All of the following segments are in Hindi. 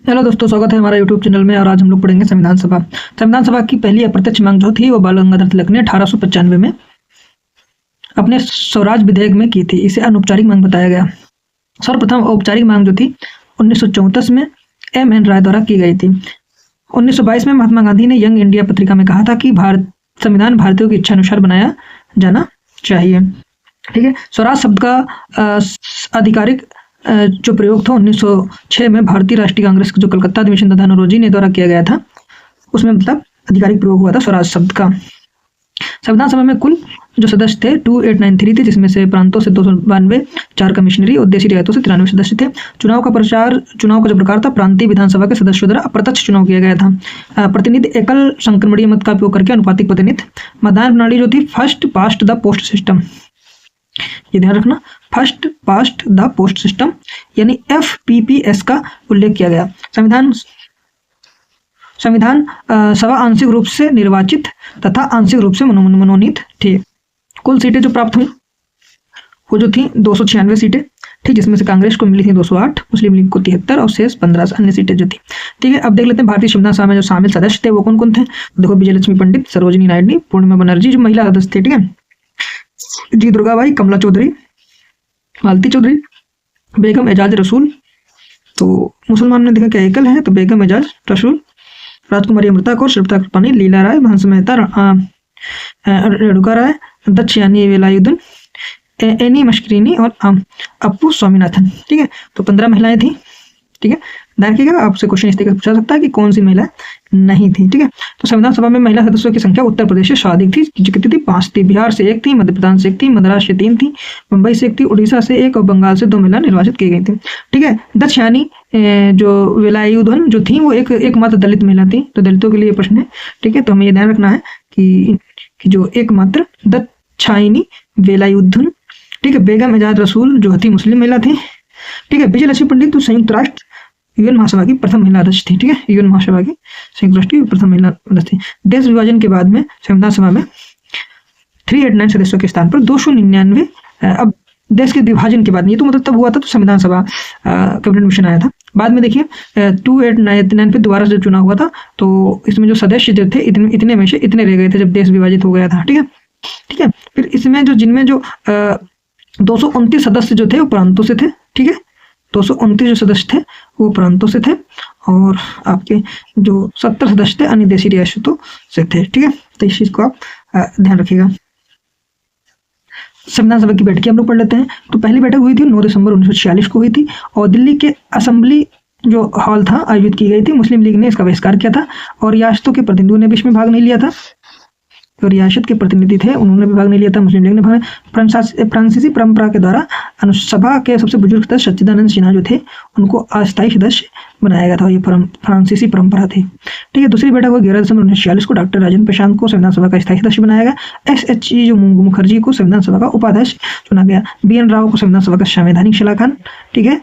हेलो दोस्तों, स्वागत है हमारा यूट्यूब चैनल में। और आज हम लोग पढ़ेंगे संविधान सभा। संविधान सभा की पहली अप्रत्यक्ष मांग जो थी वो बाल गंगाधर तिलक ने 1895 में अपने स्वराज विधेयक में की थी। इसे अनौपचारिक मांग बताया गया। सर्वप्रथम औपचारिक मांग जो थी 1934 में M.N. राय द्वारा की गई थी। 1922 में महात्मा गांधी ने यंग इंडिया पत्रिका में कहा था कि संविधान भारतीयों की इच्छा अनुसार बनाया जाना चाहिए। ठीक है। स्वराज शब्द का आधिकारिक जो प्रयोग था 1906 में भारतीय राष्ट्रीय कांग्रेस जो कलकत्ता अधिवेशन तथा नौरोजी ने द्वारा किया गया था, उसमें मतलब आधिकारिक प्रयोग हुआ था स्वराज शब्द का। संविधान सभा में कुल जो सदस्य थे 2893 थे, जिसमें से प्रांतों से 292, 4 कमिश्नरी और देशी रियायतों से 93 सदस्य थे। चुनाव का जो प्रकार था, प्रांतीय विधानसभा के सदस्यों द्वारा अप्रत्यक्ष चुनाव किया गया था। प्रतिनिधि एकल संक्रमणीय मत का उपयोग करके अनुपातिक प्रतिनिधि। मतदान प्रणाली जो थी first past the post system, ये ध्यान रखना, first past the post system यानी FPPS का उल्लेख किया गया। संविधान सभा आंशिक रूप से निर्वाचित तथा आंशिक रूप से मनोनीत थे। कुल सीटें जो प्राप्त हुई वो जो थी 296 सीटें, ठीक, जिसमें से कांग्रेस को मिली थी 208, मुस्लिम लीग को 73 और शेष 15 अन्य सीटें जो थी। ठीक है। अब देख लेते हैं भारतीय संविधान सभा में जो शामिल सदस्य थे वो कौन कौन थे। देखो, विजयलक्ष्मी पंडित, सरोजिनी नायडू, पूर्णिमा बनर्जी जो महिला सदस्य थे, ठीक है, जी दुर्गाबाई, कमला चौधरी, मालती चौधरी, बेगम एजाज रसूल, तो मुसलमान ने देखा क्या एकल है, तो बेगम एजाज रसूल, राजकुमारी अमृता कौर, श्रीपता कृपानी, लीला राय, हंस मेहता, रेणुका राय, दक्षयानी वेलायुधन, एनी मस्करीनी और अप्पू स्वामीनाथन। ठीक है। तो 15 महिलाएं थी। ठीक है। ध्यान रखिएगा, आपसे क्वेश्चन इस तरीके से पूछा सकता है कि कौन सी महिला नहीं थी। ठीक है। तो संविधान सभा में महिला सदस्यों की संख्या उत्तर प्रदेश से सर्वाधिक थी, जो कितनी थी, 5 थी। बिहार से 1 थी, मध्य प्रदेश से 1 थी, मद्रास से 3 थी, मुंबई से 1 थी, उड़ीसा से 1 और बंगाल से 2 महिला निर्वाचित की गई थी। ठीक है। दक्षयानी जो वेलायुधन जो थी वो एकमात्र दलित महिला थी, तो दलितों के लिए प्रश्न है। ठीक है। तो हमें ये ध्यान रखना है कि जो एकमात्र दक्षयानी वेलायुधन, ठीक है। बेगम एजाज रसूल जो थी मुस्लिम महिला थी। ठीक है। विजयलक्ष्मी पंडित तो संयुक्त राष्ट्र UN महासभा की प्रथम महिला अध्यक्ष थी। ठीक है। UN महासभा की संयुक्त राष्ट्र की प्रथम महिला अध्यक्ष थी। देश विभाजन के बाद में संविधान सभा में 389 सदस्यों के स्थान पर 299, अब देश के विभाजन के बाद, ये तो मतलब तब हुआ था तो संविधान सभा कैबिनेट मिशन आया था। बाद में देखिए 2899 पे दोबारा जब चुनाव हुआ था तो इसमें जो सदस्य जो थे इतने में से इतने रह गए थे जब देश विभाजित हो गया था। ठीक है। ठीक है। फिर इसमें जिनमें जो 229 सदस्य जो थे वो प्रांतों से थे। ठीक है। 229 जो सदस्य थे वो प्रांतों से थे और आपके जो 70 सदस्य थे अन्य देशी रियासतों से थे। ठीक है। तो इस चीज को आप ध्यान रखिएगा। संविधान सभा की बैठकें हम लोग पढ़ लेते हैं। तो पहली बैठक हुई थी 9 दिसंबर 1946 को हुई थी और दिल्ली के असेंबली जो हॉल था आयोजित की गई थी। मुस्लिम लीग ने इसका बहिष्कार किया था और रियासतों के प्रतिनिधियों ने भी इसमें भाग नहीं लिया था। तो रियासत के प्रतिनिधि थे उन्होंने भी भाग नहीं लिया था, मुस्लिम लीग ने भाग। फ्रांसीसी परंपरा के द्वारा अनुसभा के सबसे बुजुर्ग सदस्य सच्चिदानंद सिन्हा जो थे उनको अस्थायी सदस्य बनाया गया था। ये फ्रांसीसी परंपरा थी। ठीक है। दूसरी बैठक हुई 11 दिसंबर 1946 को। डॉक्टर राजेंद्र प्रशांत को संविधान सभा का स्थायी सदस्य बनाया गया। SHG जो मुखर्जी को संविधान सभा का उपाध्यक्ष चुना गया। BN राव को संविधान सभा का संवैधानिक सलाहकार। ठीक है।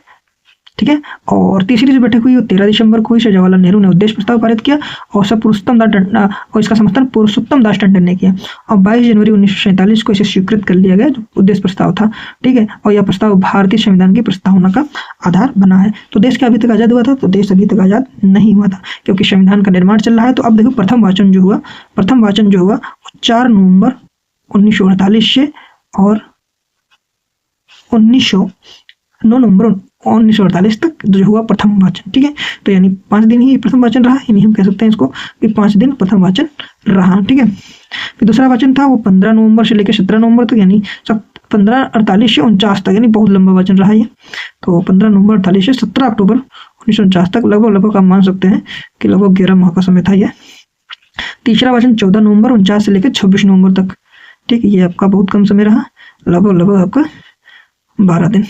ठीक है। और तीसरी जो बैठक हुई वो 13 दिसंबर को हुई। जवाहरलाल नेहरू ने उद्देश्य प्रस्ताव पारित किया और और इसका समर्थन पुरुषोत्तम दास टंडन ने किया और 22 जनवरी 1947 को इसे स्वीकृत कर लिया गया जो उद्देश्य प्रस्ताव था। ठीक है। और यह प्रस्ताव भारतीय संविधान की प्रस्तावना का आधार बना है। तो देश क्या अभी तक आजाद हुआ था? तो देश अभी तक आजाद नहीं हुआ था क्योंकि संविधान का निर्माण चल रहा है। तो अब देखो प्रथम वाचन जो हुआ 4 नवंबर 1948 से और 9 नवंबर 1948 तक जो हुआ प्रथम वाचन। ठीक है। तो यानी 5 दिन ही प्रथम वाचन रहा, यानी हम कह सकते हैं इसको कि 5 दिन प्रथम वाचन रहा। ठीक है। फिर दूसरा वाचन था वो 15 नवंबर से लेकर 17 नवंबर तक, यानी 1548 से 49 तक, यानी बहुत लंबा वाचन रहा है। तो 15 नवंबर 48 से 17 अक्टूबर 1949 तक लगभग आप मान सकते हैं कि लगभग 11 माह का समय था यह। तीसरा वाचन 14 नवंबर 49 से लेकर 26 नवंबर तक। ठीक है। ये आपका बहुत कम समय रहा, लगभग आपका 12 दिन।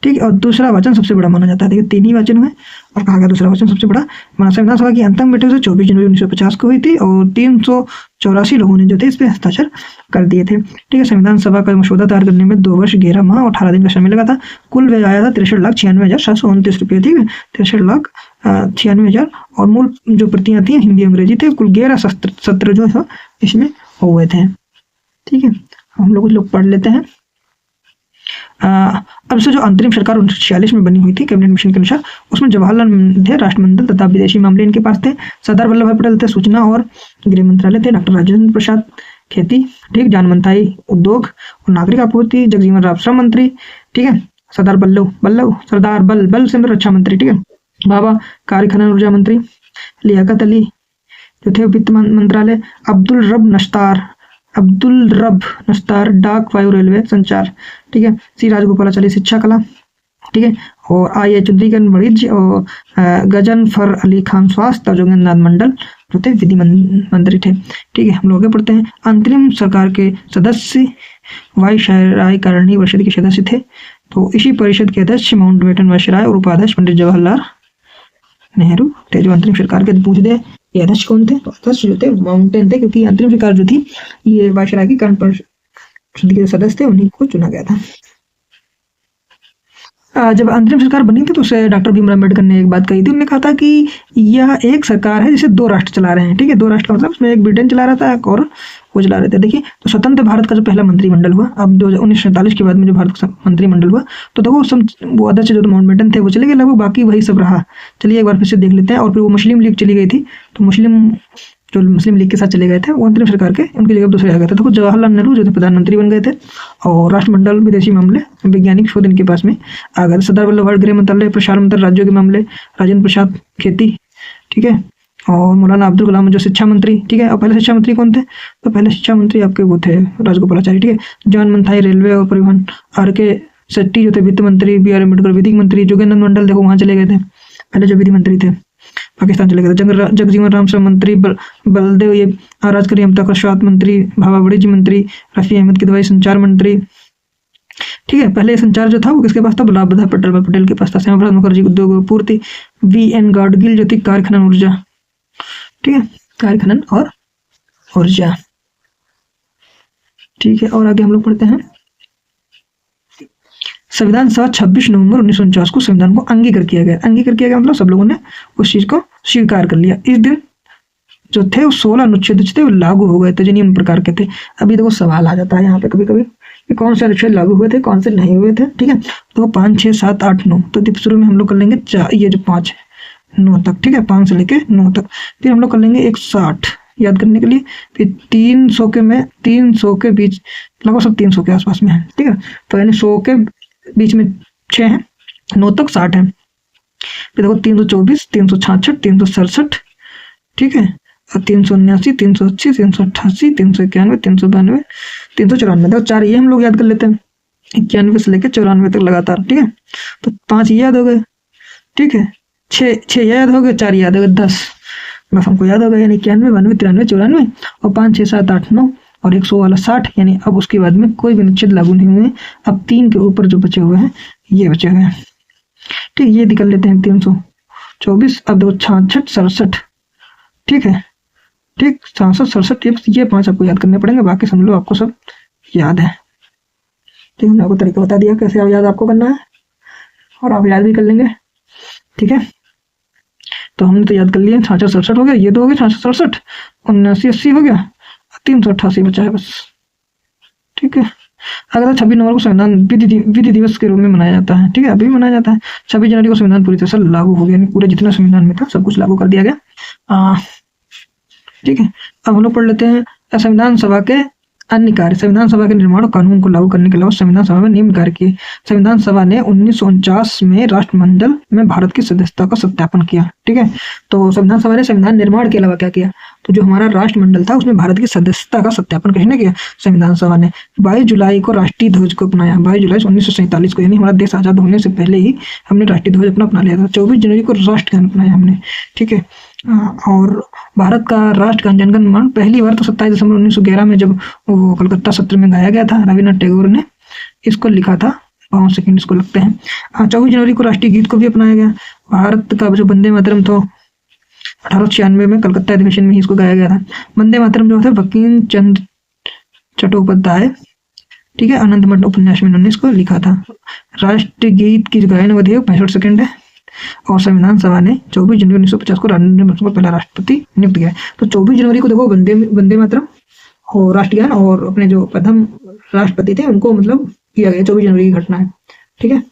ठीक है। और दूसरा वाचन सबसे बड़ा माना जाता है। देखिए 3 ही वाचन हुए और कहा गया दूसरा वाचन सबसे बड़ा माना। संविधान सभा की अंतिम बैठक 24 जनवरी 1950 को हुई थी और 384 लोगों ने जो थे इस पर हस्ताक्षर कर दिए थे। ठीक है। संविधान सभा का मसौदा तैयार करने में 2 वर्ष 11 माह और 18 दिन का समय लगा था। कुल व्यय आया था 63,96,729 रुपये। ठीक है। 63,96,000 और मूल जो प्रतियां थी हिंदी अंग्रेजी थे। कुल 11 सत्र जो है इसमें हुए थे। ठीक है। हम लोग पढ़ लेते हैं। अब से जो अंतरिम सरकार 1946 में बनी हुई थी कैबिनेट मिशन के अनुसार, उसमें जवाहरलाल नेहरू थे राष्ट्रमंडल तथा विदेशी मामले इनके पास थे, सरदार वल्लभ भाई पटेल थे सूचना और गृह मंत्रालय थे, डॉक्टर राजेंद्र प्रसाद खेती, ठीक, जान मंथाई उद्योग और नागरिक आपूर्ति, जगजीवन राम श्रम मंत्री, ठीक है, सरदार सरदार बल सिंह रक्षा मंत्री, ठीक है, बाबा कार्य खनन ऊर्जा मंत्री, लियाकत अली जो थे वित्त मंत्रालय, अब्दुल रब नस्तार डाक वायु रेलवे संचार, ठीक है, सी राजगोपालाचारी शिक्षा कला, ठीक है, और आई एच चंद्रिकन वाणिज्य और गजनफर अली खान स्वास्थ्य और जोगेंद्र नाथ मंडल जो थे विधि मंत्री थे, ठीक है। हम लोग आगे पढ़ते हैं। अंतरिम सरकार के सदस्य वायसराय करणी परिषद के सदस्य थे, तो इसी परिषद के अध्यक्ष माउंटबेटन वायसराय और उपाध्यक्ष पंडित जवाहरलाल नेहरू थे। जो अंतरिम सरकार के पूछ दे ये अध्यक्ष कौन थे, तो अध्यक्ष जो थे माउंटेन थे, क्योंकि अंतरिम सरकार जो थी ये वायसराय की कर्ण परिषद के सदस्य थे, उन्हीं को चुना गया था। जब अंतरिम सरकार बनी थी तो उसे डॉक्टर भीमराव अम्बेडकर ने एक बात कही थी, उन्होंने कहा था कि यह एक सरकार है जिसे दो राष्ट्र चला रहे हैं, ठीक है। दो राष्ट्र का मतलब उसमें एक ब्रिटेन चला रहा था और वो चला रहे थे। देखिए, तो स्वतंत्र भारत का जो पहला मंत्रिमंडल हुआ, अब 1947 के बाद में जो भारत का मंत्रिमंडल हुआ, तो देखो वो अध्यक्ष जो माउंटबेटन थे वो चले गए, लगभग बाकी वही सब रहा। चलिए एक बार फिर से देख लेते हैं। और फिर वो मुस्लिम लीग चली गई थी, तो मुस्लिम लीग के साथ चले गए थे वो अंतरिम सरकार के, उनकी जगह दूसरे आ गए थे। तो जवाहरलाल नेहरू जो थे प्रधानमंत्री बन गए थे और राष्ट्रमंडल विदेशी मामले वैज्ञानिक शोध इनके पास में आ गए थे। सरदार वल्लभ भाई गृह मंत्रालय प्रसार मंत्रालय राज्यों के मामले, राजेंद्र प्रसाद खेती, ठीक है, और मौलाना अब्दुल कलाम जो शिक्षा मंत्री, ठीक है। और पहले शिक्षा मंत्री कौन थे, तो पहले शिक्षा मंत्री आपके वो थे राजगोपालाचारी, ठीक है। जान मंथाई रेलवे और परिवहन, आर के शेट्टी जो थे वित्त मंत्री, बी आर अम्बेडकर विधि मंत्री, जोगेंद्र मंडल देखो वहाँ चले गए थे, पहले जो विधि मंत्री थे पाकिस्तान चले गए थे। जगजीवन राम श्रम मंत्री, बलदेव ये राजकरी अमता का स्वास्थ्य मंत्री, भाभा वाणिज्य मंत्री, रफी अहमद की दवाई संचार मंत्री, ठीक है। पहले संचार जो था वो किसके पास था, वल्लभ भाई पटेल के पास था। श्यामा प्रसाद मुखर्जी उद्योग पूर्ति, वी एन गाडगिल जो थी कार्य खनन ऊर्जा, ठीक है, कार्य खनन और ऊर्जा, ठीक है। और आगे हम लोग पढ़ते हैं। संविधान सभा 26 नवंबर 1949 को संविधान को अंगीकार किया गया। अंगीकार किया गया मतलब सब लोगों ने उस चीज को स्वीकार कर लिया। इस दिन जो थे वो 16 अनुच्छेद थे वो लागू हो गए थे, जो निम्न प्रकार के थे। अभी देखो सवाल आ जाता है यहाँ पे कभी कभी कि कौन से अनुच्छेद लागू हुए थे, कौन से नहीं हुए थे, ठीक है। तो 5, 6, 7, 8, 9, तो शुरू में हम लोग कर लेंगे ये जो 5 है 9 तक, ठीक है, 5 से लेके 9 तक। फिर हम लोग कर लेंगे 160 याद करने के लिए, फिर 300 के बीच लगभग सब 300 के आसपास में है, ठीक है। तो यानी 100 के बीच में 6 है, 9 तक 60 है। फिर देखो 324, 366, 367, ठीक है, और 379, 380, 388, 391, 392, 394। देखो 4 ये हम लोग याद कर लेते हैं, 91 से लेकर 94 तक लगातार, ठीक है। तो 5 ये याद हो गए, ठीक है, 6 याद हो गए, 4 याद हो गए, 10 बस हमको याद हो गया। यानी 91, 92, 93, 94 और 5, 6, 7, 8, 9 और 100 वाला 60। यानी अब उसके बाद में कोई भी अनुच्छेद लागू नहीं हुए। अब 3 के ऊपर जो बचे हुए हैं ये बचे हुए हैं, ठीक, ये निकल लेते हैं 324। अब देखो 66, 67, ठीक है, ठीक, 66, 67 ये 5 आपको याद करने पड़ेंगे, बाकी समझ लो आपको सब याद है, ठीक है। हमने आपको तरीका बता दिया कैसे याद आपको करना है और आप याद भी कर लेंगे, ठीक है। तो हमने तो याद कर लिया, 66, 67 हो गया, ये 2 हो गए, 66, 67, 79, 80 हो गया, 388 बचा है बस, ठीक है। अगर 26 नवंबर को संविधान विधि दिवस के रूप में मनाया जाता है, ठीक है, अभी मनाया जाता है। 26 जनवरी को संविधान पूरी तरह से लागू हो गया, पूरे जितना संविधान में था सब कुछ लागू कर दिया गया, ठीक है। अब हम लोग पढ़ लेते हैं संविधान सभा के अन्य कार्य। संविधान सभा के निर्माण और कानून को लागू करने के अलावा संविधान सभा में निम्न कार्य किए। संविधान सभा ने 1949 में राष्ट्रमंडल में भारत की सदस्यता का सत्यापन किया, ठीक है। तो संविधान सभा ने संविधान निर्माण के अलावा क्या किया, तो जो हमारा राष्ट्रमंडल था उसमें भारत की सदस्यता का सत्यापन किसने किया, संविधान सभा ने। 22 जुलाई को राष्ट्रीय ध्वज को अपनाया, 22 जुलाई 1947 को, यानी हमारा देश आजाद होने से पहले ही हमने राष्ट्रीय ध्वज अपना लिया था। 24 जनवरी को राष्ट्रगान अपनाया हमने, ठीक है। और भारत का राष्ट्रगान जनगण मन पहली बार तो 27 दिसंबर 1911 में जब वो कलकत्ता सत्र में गाया गया था, रविन्द्रनाथ टैगोर ने इसको लिखा था। 5 सेकंड इसको लगते हैं। 24 जनवरी को राष्ट्रीय गीत को भी अपनाया गया। भारत का जो वंदे मातरम तो 1896 में कलकत्ता अधिवेशन में ही इसको गाया गया था। वंदे मातरम जो थे बंकिम चंद्र चट्टोपाध्याय, ठीक है, आनंद मठ उपन्यास में उन्होंने इसको लिखा था। राष्ट्रीय गीत की गायन अवधि 65 सेकंड है। और संविधान सभा ने 24 जनवरी 1950 को राजेंद्र प्रसाद को पहला राष्ट्रपति नियुक्त किया। तो 24 जनवरी को देखो वंदे मातरम और राष्ट्रगान और अपने जो प्रथम राष्ट्रपति थे उनको मतलब किया गया, 24 जनवरी की घटना है। ठीक है,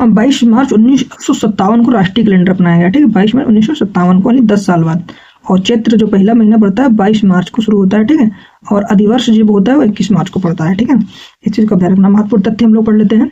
अब 22 मार्च 1957 को राष्ट्रीय कैलेंडर अपनाया गया। ठीक है, 22 मार्च 1957 को, यानी 10 साल बाद। और चैत्र जो पहला महीना पड़ता है 22 मार्च को शुरू होता है। ठीक है, और अधिवर्ष जो होता है वो 21 मार्च को पड़ता है। ठीक है, इस चीज का ध्यान रखना। महत्वपूर्ण तथ्य हम लोग पढ़ लेते हैं।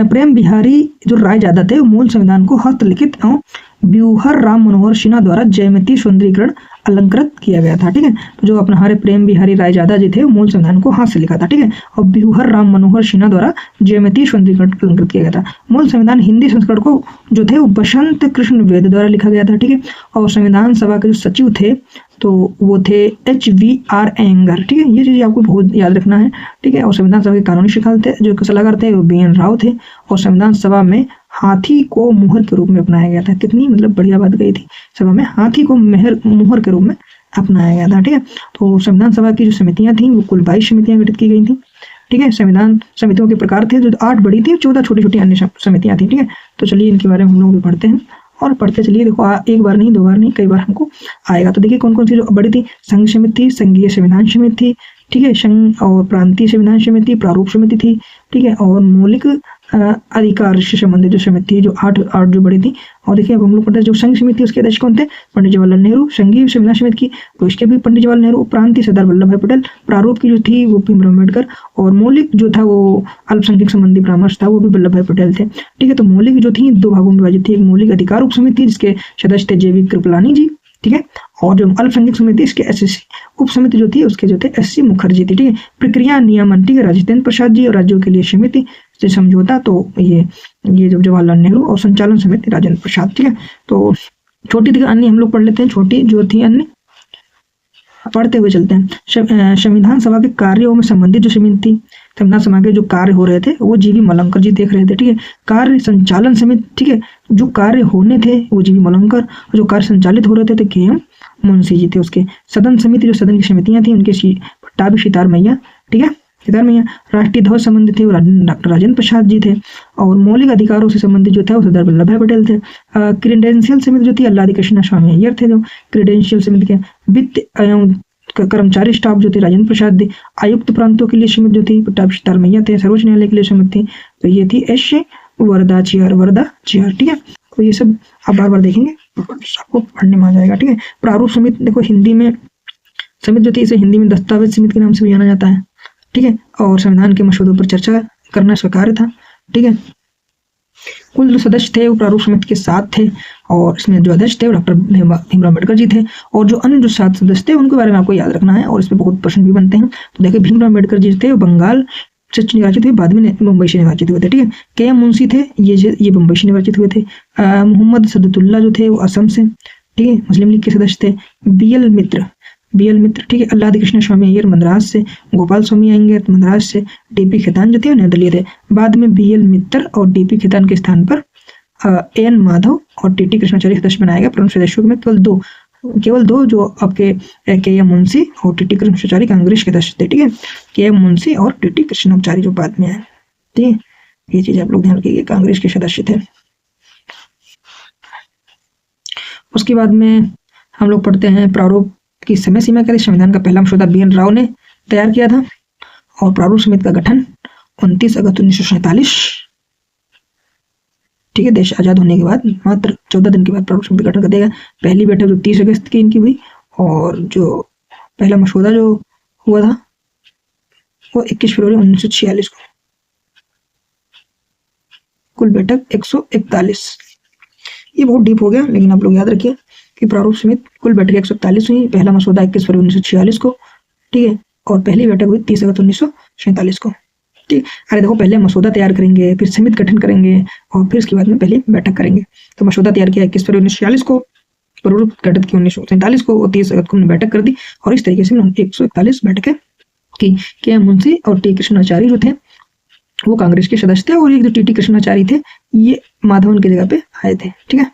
प्रेम बिहारी जो राय ज्यादा थे, मूल संविधान को हस्तलिखित एवं व्यूहर राम मनोहर सिन्हा द्वारा जयमिति सुंदरीकरण अलंकृत किया गया था। ठीक है, तो जो अपना हमारे प्रेम बिहारी राय ज्यादा जी थे, मूल संविधान को हाथ से लिखा था। ठीक है, और व्यूहर राम मनोहर सिन्हा द्वारा जयमिति सुंदरीकरण अलंकृत किया गया था। मूल संविधान हिंदी संस्करण को जो थे वो बसंत कृष्ण वेद द्वारा लिखा गया था। ठीक है, और संविधान सभा के जो सचिव थे तो वो थे HVR एंगर। ठीक है, ये चीज आपको बहुत याद रखना है। ठीक है, और संविधान सभा के कानूनी शिकाल थे जो सलाहकार थे वो BN राव थे। और संविधान सभा में हाथी को मुहर के रूप में अपनाया गया था। कितनी मतलब बढ़िया बात कही थी, सभा में हाथी को मुहर के रूप में अपनाया गया था। ठीक है, तो संविधान सभा की जो समितियां थी वो कुल 22 समितियां गठित की गई थी। ठीक है, संविधान समितियों के प्रकार थे जो 8 बड़ी थी, 14 छोटी छोटी अन्य समितियां थी। ठीक है, तो चलिए इनके बारे में हम लोग भी पढ़ते हैं और पढ़ते चलिए। देखो एक बार नहीं, 2 बार नहीं, कई बार हमको आएगा। तो देखिए कौन कौन सी जो बड़ी थी। संघ समिति, संघीय संविधान समिति, ठीक है, संघ और प्रांतीय संविधान समिति, प्रारूप समिति थी। ठीक है, और मौलिक अधिकार से संबंधित जो समिति जो 8 जो बड़ी थी। और देखिए अब हम लोग पढ़ते हैं जो संघ समिति उसके अध्यक्ष कौन थे, पंडित जवाहरलाल नेहरू। संघीय संविधान समिति की तो इसके भी पंडित जवाहरलाल नेहरू। प्रांतीय सरदार वल्लभ भाई पटेल। प्रारूप की जो थी वो भीमराव अम्बेडकर। और मौलिक जो था वो अल्पसंख्यक संबंधी परामर्श था वो भी वल्लभ भाई पटेल थे। ठीक है, तो मौलिक जो थी 2 भागों में विभाजित थी। एक मौलिक अधिकार उप समिति जिसके सदस्य थे JV कृपलानी जी। ठीक है, और जो अल्पसंख्यक समिति इसके SSC उप समिति जो थी उसके जो थे SC मुखर्जी थी। ठीक है, प्रक्रिया नियमन, ठीक है, राजेंद्र प्रसाद जी। और राज्यों के लिए समिति से समझौता तो ये जब जवाहरलाल नेहरू। और संचालन समिति राजेंद्र प्रसाद। ठीक है, तो छोटी थी अन्य हम लोग पढ़ लेते हैं। छोटी जो थी अन्य पढ़ते हुए चलते हैं। संविधान सभा के कार्यों में संबंधित जो समिति थी, संविधान सभा के जो कार्य हो रहे थे वो GV मलंकर जी देख रहे थे। ठीक है, कार्य संचालन समिति, ठीक है, जो कार्य होने थे वो GV मलंकर, और जो कार्य संचालित हो रहे थे KM मुंशी जी थे उसके। सदन समिति जो सदन की समितियां थी उनके पट्टाभी सितार मैया। ठीक है, सितार मैया। राष्ट्रीय ध्वज संबंधित थे वो डॉक्टर राजेंद्र प्रसाद जी थे। और मौलिक अधिकारों से संबंधित जो था वो सरदार वल्लभ भाई पटेल थे। क्रीडेंशियल समिति जो थी अल्लादी कृष्णा स्वामी अय्यर थे। जो क्रीडेंशियल समिति के वित्त एवं कर्मचारी स्टाफ जो थे राजेंद्र प्रसाद थे। आयुक्त प्रांतों के लिए समिति जो थी पट्टाभी सितार मैया थे। सर्वोच्च न्यायालय के लिए समिति थी तो ये थी S वरदा चियार। ठीक है, तो ये सब आप बार बार देखेंगे आपको पढ़ने में आ जाएगा। ठीक है, प्रारूप समिति देखो हिंदी में समिति जो थी इसे हिंदी में दस्तावेज समिति के नाम से भी जाना जाता है। ठीक है, और संविधान के मसौदों पर चर्चा करना इसका कार्य था। ठीक है, कुल जो सदस्य थे वो प्रारूप समिति के 7 थे। और इसमें जो अध्यक्ष थे वो डॉक्टर भीमराव अम्बेडकर जी थे। और जो अन्य जो 7 सदस्य थे उनके बारे में आपको याद रखना है और इसमें बहुत प्रश्न भी बनते हैं। तो देखिए भीमराव अम्बेडकर जी थे वो बंगाल से निर्वाचित हुए, बाद में मुंबई से निर्वाचित हुए थे। ठीक है, KM मुंशी थे ये मुंबई से निर्वाचित हुए थे। मोहम्मद सदतुल्ला जो थे वो असम से, ठीक है, मुस्लिम लीग के सदस्य थे। BL मित्र, ठीक है, अल्लादी कृष्ण स्वामी अय्यर मद्रास से। गोपाल स्वामी अयंगर मद्रास से। DP खेतान जो थे निर्दलीय थे। बाद में BL मित्र और DP खेतान के स्थान पर AN माधव और TT कृष्णाचार्य सदस्य बनाया गया। परंतु सदस्यों में केवल दो जो आपके KM मुंशी और TT कृष्णाचार्य कांग्रेस के सदस्य थे। ठीक है, KM मुंशी और TT कृष्णाचार्य जो बाद में आए। ठीक है, ये चीज आप लोग ध्यान रखिए, कांग्रेस के सदस्य थे। उसके बाद में हम लोग पढ़ते हैं प्रारूप की समय सीमा के लिए। संविधान का पहला मसौदा BN राव ने तैयार किया था। और प्रारूप समिति का गठन 29 अगस्त 1947। ठीक है, देश आजाद होने के बाद मात्र 14 दिन के बाद प्रारूप समिति गठन कर देगा। पहली बैठक जो 30 अगस्त की इनकी हुई। और जो पहला मसौदा जो हुआ था वो 21 फरवरी 1946 को। कुल बैठक 141। ये बहुत डीप हो गया, लेकिन आप लोग याद रखिए कि प्रारूप समिति कुल बैठक 141 हुई। पहला मसौदा 21 फरवरी 1946 को। ठीक है, और पहली बैठक हुई 30 अगस्त 1947 को। ठीक, अरे देखो पहले मसौदा तैयार करेंगे, फिर समिति गठन करेंगे और फिर उसके बाद में पहली बैठक करेंगे। तो मसौदा तैयार किया 21 फरवरी 1946 को, प्रारूप गठित की 1947 को और 30 अगस्त को हमने बैठक कर दी। और इस तरीके से 141 बैठकें की। KM मुंशी और T कृष्णाचार्य जो थे वो कांग्रेस के सदस्य थे। और ये जो TT कृष्णाचार्य थे ये माधवन की जगह पे आए थे। ठीक है,